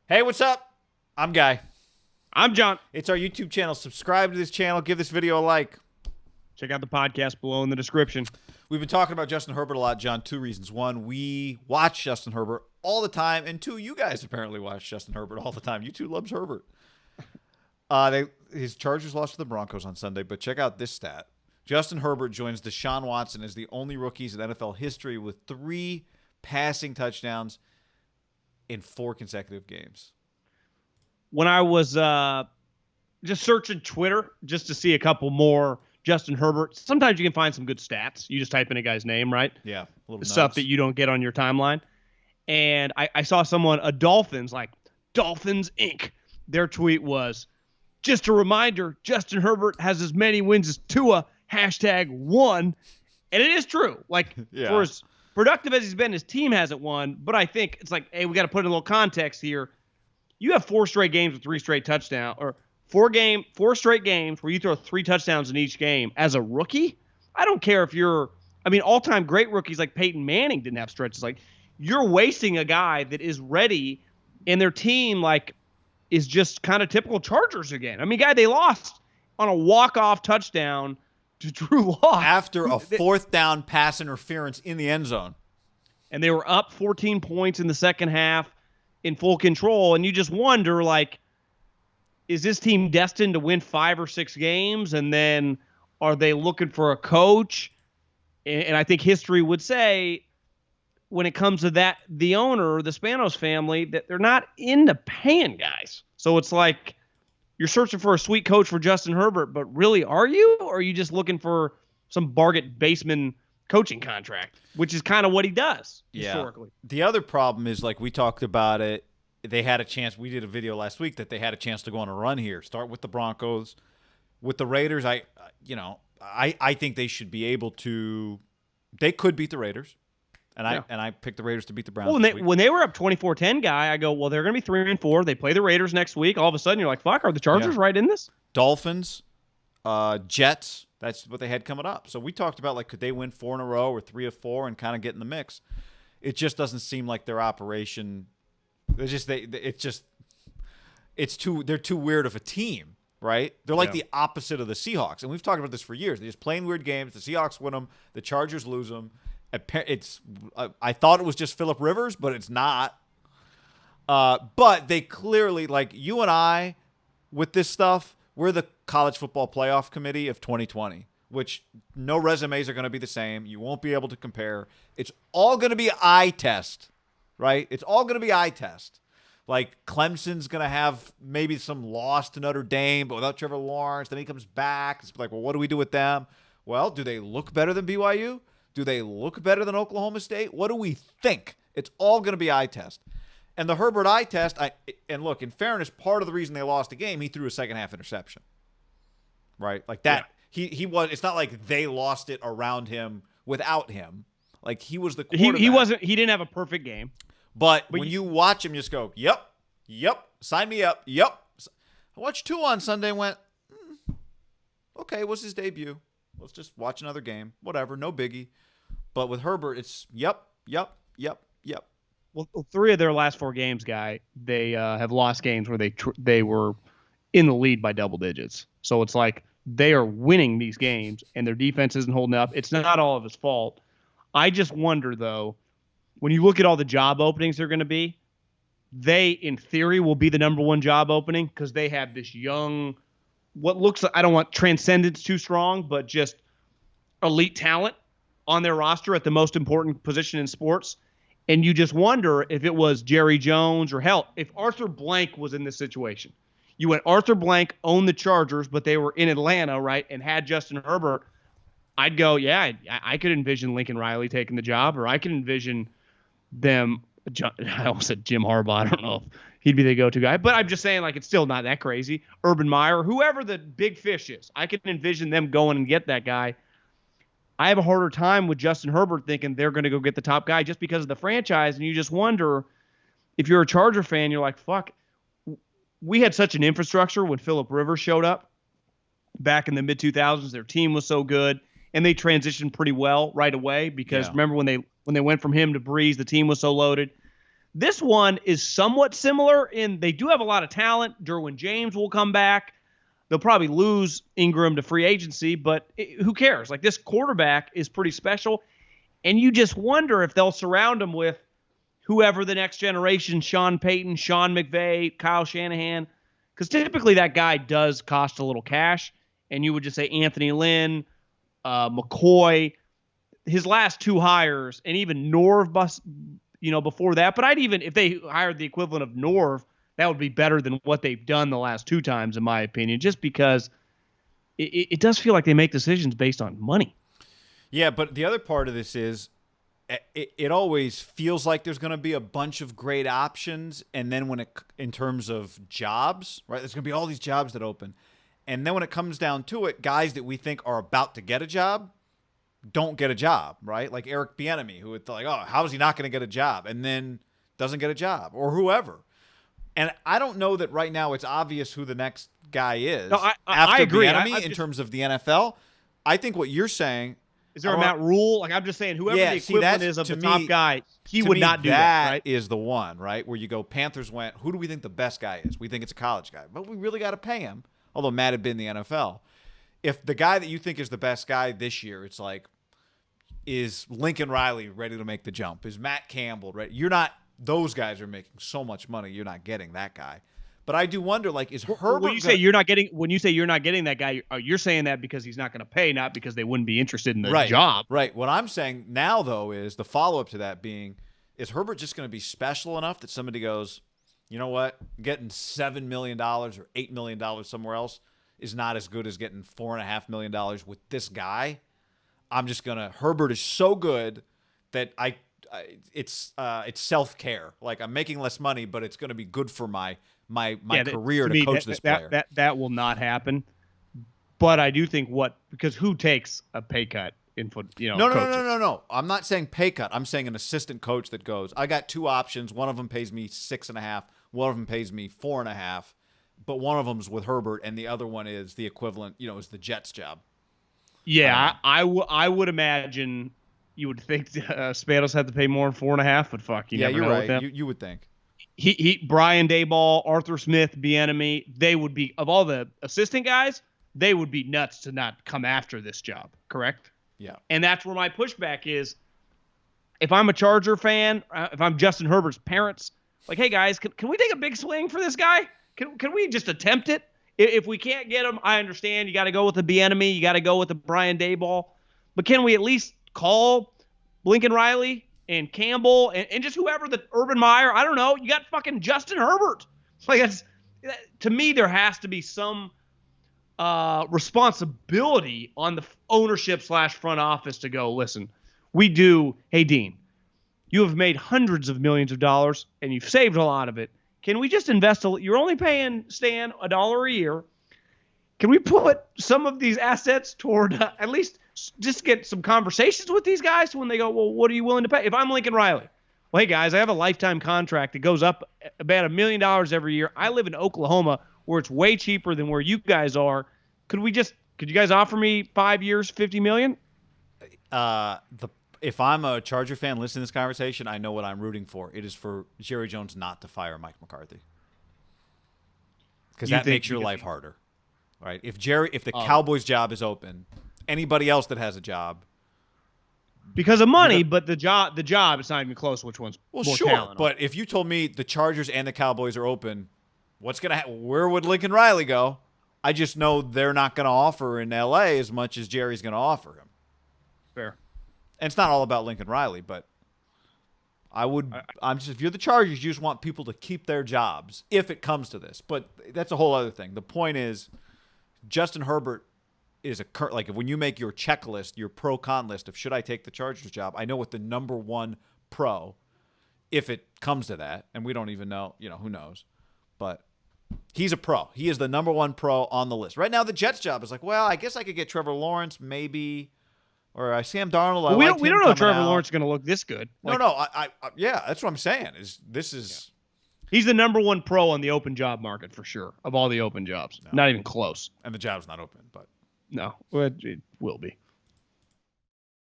Hey, what's up? I'm Guy. I'm John. It's our YouTube channel. Subscribe to this channel. Give this video a like. Check out the podcast below in the description. We've been talking about Justin Herbert a lot, John. Two reasons. One, we watch Justin Herbert all the time. And two, you guys apparently watch Justin Herbert all the time. You two loves Herbert. His Chargers lost to the Broncos on Sunday, but check out this stat. Justin Herbert joins Deshaun Watson as the only rookies in NFL history with 3 passing touchdowns in 4 consecutive games. When I was just searching Twitter just to see a couple more Justin Herbert, sometimes you can find some good stats. You just type in a guy's name, right? Yeah. A little stuff that you don't get on your timeline. And I saw someone, Dolphins Inc. Their tweet was, just a reminder, Justin Herbert has as many wins as Tua, #1. And it is true. For as productive as he's been, his team hasn't won. But I think it's like, hey, we got to put in a little context here. You have 4 straight games with 3 straight touchdowns, or 4 straight games where you throw 3 touchdowns in each game as a rookie. I don't care if all-time great rookies like Peyton Manning didn't have stretches. Like, you're wasting a guy that is ready, and their team, is just kind of typical Chargers again. Guy, they lost on a walk-off touchdown to Drew Lock. After a 4th down pass interference in the end zone. And they were up 14 points in the second half in full control, and you just wonder, is this team destined to win 5 or 6 games, and then are they looking for a coach? And I think history would say, when it comes to that, the owner, the Spanos family, that they're not into paying guys. So it's like you're searching for a sweet coach for Justin Herbert, but really, are you? Or are you just looking for some bargain basement coaching contract, which is kind of what he does historically? The other problem is, we talked about it, they had a chance. We did a video last week that they had a chance to go on a run here. Start with the Broncos. With the Raiders, I think they should be able to – they could beat the Raiders. And I picked the Raiders to beat the Browns. Well, when they were up 24-10, Guy, I go, well, they're going to be 3-4. They play the Raiders next week. All of a sudden, you're like, fuck, are the Chargers right in this? Dolphins, Jets. That's what they had coming up. So we talked about, could they win 4 in a row or 3 of 4 and kind of get in the mix? It just doesn't seem like their operation. They're too weird of a team, right? They're like the opposite of the Seahawks, and we've talked about this for years. They're just playing weird games. The Seahawks win them. The Chargers lose them. I thought it was just Phillip Rivers, but it's not. But they clearly, you and I, with this stuff, we're the college football playoff committee of 2020, which no resumes are going to be the same. You won't be able to compare. It's all going to be eye test, right? It's all going to be eye test. Clemson's going to have maybe some loss to Notre Dame, but without Trevor Lawrence. Then he comes back. It's well, what do we do with them? Well, do they look better than BYU? Do they look better than Oklahoma State? What do we think? It's all going to be eye test. And the Herbert eye test, and look, in fairness, part of the reason they lost the game, he threw a second-half interception. Right? That. Yeah. He was. It's not like they lost it around him without him. He was the quarterback. He didn't have a perfect game. But when you watch him, just go, yep, sign me up, yep. I watched Tua on Sunday and went, okay, what's his debut? Let's just watch another game. Whatever, no biggie. But with Herbert, it's yep. Well, 3 of their last 4 games, Guy, they have lost games where they were in the lead by double digits. So it's like they are winning these games, and their defense isn't holding up. It's not all of his fault. I just wonder, though, when you look at all the job openings they're going to be, they, in theory, will be the #1 job opening because they have this young – what looks like, I don't want transcendence too strong, but just elite talent on their roster at the most important position in sports. And you just wonder if it was Jerry Jones or hell, if Arthur Blank was in this situation. You went Arthur Blank owned the Chargers, but they were in Atlanta, right, and had Justin Herbert. I'd go, yeah, I could envision Lincoln Riley taking the job, or I could envision them. I almost said Jim Harbaugh. I don't know if he'd be the go-to guy, but I'm just saying, it's still not that crazy. Urban Meyer, whoever the big fish is, I can envision them going and get that guy. I have a harder time with Justin Herbert thinking they're going to go get the top guy just because of the franchise, and you just wonder, if you're a Charger fan, you're like, fuck, we had such an infrastructure when Phillip Rivers showed up back in the mid-2000s. Their team was so good, and they transitioned pretty well right away because remember when they went from him to Breeze, the team was so loaded. This one is somewhat similar in they do have a lot of talent. Derwin James will come back. They'll probably lose Ingram to free agency, but who cares? Like, this quarterback is pretty special, and you just wonder if they'll surround him with whoever the next generation, Sean Payton, Sean McVay, Kyle Shanahan, because typically that guy does cost a little cash, and you would just say Anthony Lynn, McCoy, his last two hires, and even Norv, before that. But if they hired the equivalent of Norv, that would be better than what they've done the last two times, in my opinion, just because it does feel like they make decisions based on money. Yeah, but the other part of this is it always feels like there's going to be a bunch of great options, and then in terms of jobs, right, there's going to be all these jobs that open. And then when it comes down to it, guys that we think are about to get a job don't get a job, right? Like Eric Bieniemy, who would like, oh, how is he not going to get a job? And then doesn't get a job, or whoever. And I don't know that right now it's obvious who the next guy is. No, I agree. Bieniemy in terms of the NFL. I think what you're saying is there a Matt Rule? Like, I'm just saying, whoever the equivalent is of the top guy, he would not do that. Right? Is the one, right? Where you go, Panthers went, who do we think the best guy is? We think it's a college guy, but we really got to pay him. Although Matt had been in the NFL. If the guy that you think is the best guy this year, it's like, is Lincoln Riley ready to make the jump? Is Matt Campbell ready? You're not. Those guys are making so much money. You're not getting that guy. But I do wonder, like, is Herbert? When you say you're not getting that guy, you're saying that because he's not going to pay, not because they wouldn't be interested in the job. Right. What I'm saying now, though, is the follow-up to that being, is Herbert just going to be special enough that somebody goes, you know what, getting $7 million or $8 million somewhere else is not as good as getting $4.5 million with this guy. Herbert is so good that it's self-care. Like, I'm making less money, but it's going to be good for my career to coach this player. That will not happen. But I do think because who takes a pay cut in foot? No. I'm not saying pay cut. I'm saying an assistant coach that goes, I got two options. One of them pays me 6.5. One of them pays me 4.5. But one of them's with Herbert, and the other one is the equivalent. Is the Jets job. Yeah, I would imagine. You would think Spanos had to pay more than 4.5, but fuck, you never know right. with them. You would think. He Brian Daboll, Arthur Smith, Bieniemy, they would be, of all the assistant guys, they would be nuts to not come after this job, correct? Yeah. And that's where my pushback is. If I'm a Charger fan, if I'm Justin Herbert's parents, like, hey guys, can we take a big swing for this guy? Can we just attempt it? If we can't get him, I understand you got to go with the Bieniemy, you got to go with the Brian Daboll, but can we at least call Lincoln Riley and Campbell and just whoever, the Urban Meyer? I don't know. You got fucking Justin Herbert. Like, to me, there has to be some responsibility on the ownership / front office to go, listen, hey, Dean, you have made hundreds of millions of dollars and you've saved a lot of it. Can we just invest? You're only paying Stan $1 a year. Can we put some of these assets toward at least just get some conversations with these guys when they go, well, what are you willing to pay? If I'm Lincoln Riley, well, hey, guys, I have a lifetime contract that goes up about $1 million every year. I live in Oklahoma where it's way cheaper than where you guys are. Could you guys offer me 5 years, $50 million? If I'm a Charger fan listening to this conversation, I know what I'm rooting for. It is for Jerry Jones not to fire Mike McCarthy. Because that makes your life harder. Right? If the Cowboys job is open, anybody else that has a job, because of money, but the job is not even close. Which one's more talent? But if you told me the Chargers and the Cowboys are open, what's gonna where would Lincoln Riley go? I just know they're not gonna offer in L.A. as much as Jerry's gonna offer him. Fair. And it's not all about Lincoln Riley, but if you're the Chargers, you just want people to keep their jobs if it comes to this. But that's a whole other thing. The point is, Justin Herbert is like, when you make your checklist, your pro-con list of should I take the Chargers job, I know what the number one pro, if it comes to that, and we don't even know, who knows, but he's a pro. He is the number one pro on the list. Right now, the Jets job is like, well, I guess I could get Trevor Lawrence, maybe, or Sam Darnold. Well, we don't know if Trevor Lawrence is going to look this good. Yeah, that's what I'm saying. He's the number one pro on the open job market for sure, of all the open jobs. No. Not even close. And the job's not open, but no, it will be.